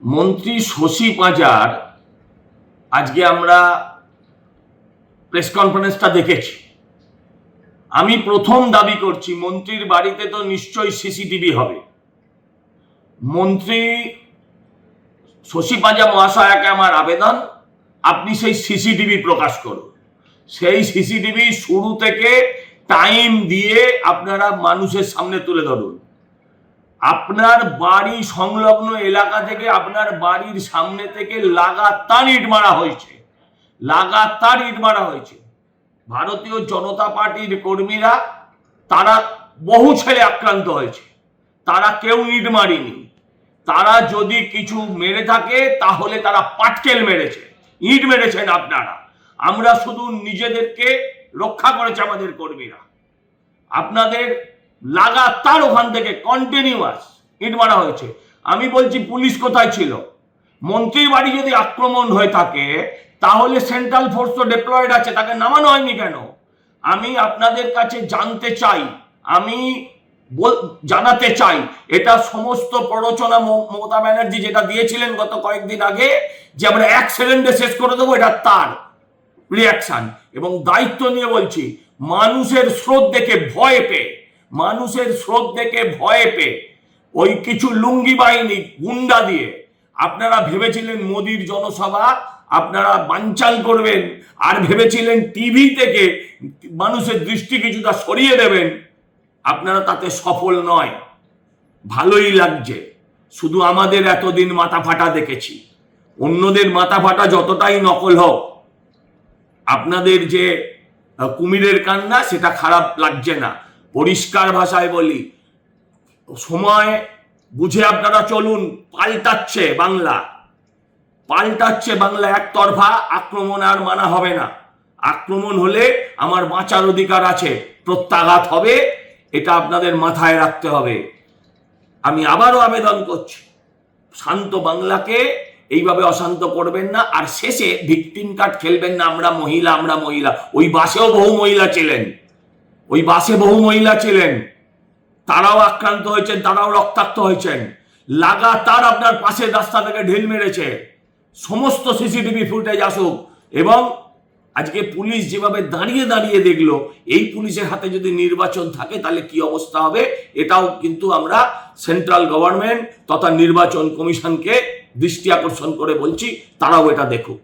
মন্ত্রী শশী পাঁজার আজকে আমরা প্রেস কনফারেন্সটা দেখেছি। আমি প্রথম দাবি করছি, মন্ত্রীর বাড়িতে তো নিশ্চয়ই সিসিটিভি হবে। মন্ত্রী শশী পাঁজা মহাশয়কে আমার আবেদন, আপনি সেই সিসিটিভি প্রকাশ করুন। সেই সিসিটিভি শুরু থেকে টাইম দিয়ে আপনারা মানুষের সামনে তুলে ধরুন। আপনার বাড়ি সংলগ্ন এলাকা থেকে, আপনার বাড়ির সামনে থেকে লাগাতার ইট মারা হয়েছে, ভারতীয় জনতা পার্টির কর্মীরা, তারা বহু ছেলে আক্রান্ত হয়েছে, তারা কেউ ইট মারিনি। তারা যদি কিছু মেরে থাকে তাহলে তারা পাটকেল মেরেছে, ইট মেরেছেন আপনারা। আমরা শুধু নিজেদেরকে রক্ষা করেছে আমাদের কর্মীরা। আপনাদের লাগাতার ওখান থেকে কন্টিনিউয়াস ইট মারা হয়েছে। আমি বলছি, পুলিশ কোথায় ছিল? মন্ত্রীর বাড়ি যদি আক্রমণ হয়ে থাকে তাহলে সেন্ট্রাল ফোর্স তো ডিপ্লয়েড আছে, তাকে নামানো হয়নি কেন? আমি আপনাদের কাছে জানতে চাই, জানাতে চাই, এটা সমস্ত প্ররোচনা মমতা ব্যানার্জি যেটা দিয়েছিলেন গত কয়েকদিন আগে, যে আমরা 1 সেকেন্ডে শেষ করে দেবো, এটা তার রিয়াকশন। এবং দায়িত্ব নিয়ে বলছি, মানুষের স্রোত দেখে ভয় পেয়ে ওই কিছু লুঙ্গি বাহিনী গুন্ডা দিয়ে আপনারা ভেবেছিলেন মোদির জনসভা আপনারা বানচাল করবেন, আর ভেবেছিলেন টিভি থেকে মানুষের দৃষ্টি কিছুটা সরিয়ে দেবেন। আপনারা তাতে সফল নয়। ভালোই লাগছে, শুধু আমাদের এতদিন মাথা ফাটা দেখেছি, অন্যদের মাথা ফাটা যতটাই নকল হোক, আপনাদের যে কুমিরের কান্না সেটা খারাপ লাগছে না। পরিষ্কার ভাষায় বলি, সময় বুঝে আপনারা চলুন। পাল্টাচ্ছে বাংলা, একতরফা আক্রমণ আর মানা হবে না। আক্রমণ হলে আমার বাঁচার অধিকার আছে, প্রত্যাঘাত হবে, এটা আপনাদের মাথায় রাখতে হবে। আমি আবারও আবেদন করছি, শান্ত বাংলাকে এইভাবে অশান্ত করবেন না। আর শেষে ভিকটিম কার্ড খেলবেন না, আমরা মহিলা। ওই বাসে বহু মহিলা ছিলেন, তারাও আক্রান্ত হয়েছেন, তারাও রক্তাক্ত হয়েছেন। লাগাতার আপনার পাশের রাস্তা থেকে ঢিল মেরেছে। সমস্ত সিসিটিভি ফুটেজ আসুক। এবং আজকে পুলিশ যেভাবে দাঁড়িয়ে দেখলো, এই পুলিশের হাতে যদি নির্বাচন থাকে তাহলে কি অবস্থা হবে, এটাও কিন্তু আমরা সেন্ট্রাল গভর্নমেন্ট তথা নির্বাচন কমিশনকে দৃষ্টি আকর্ষণ করে বলছি, তারাও এটা দেখুক।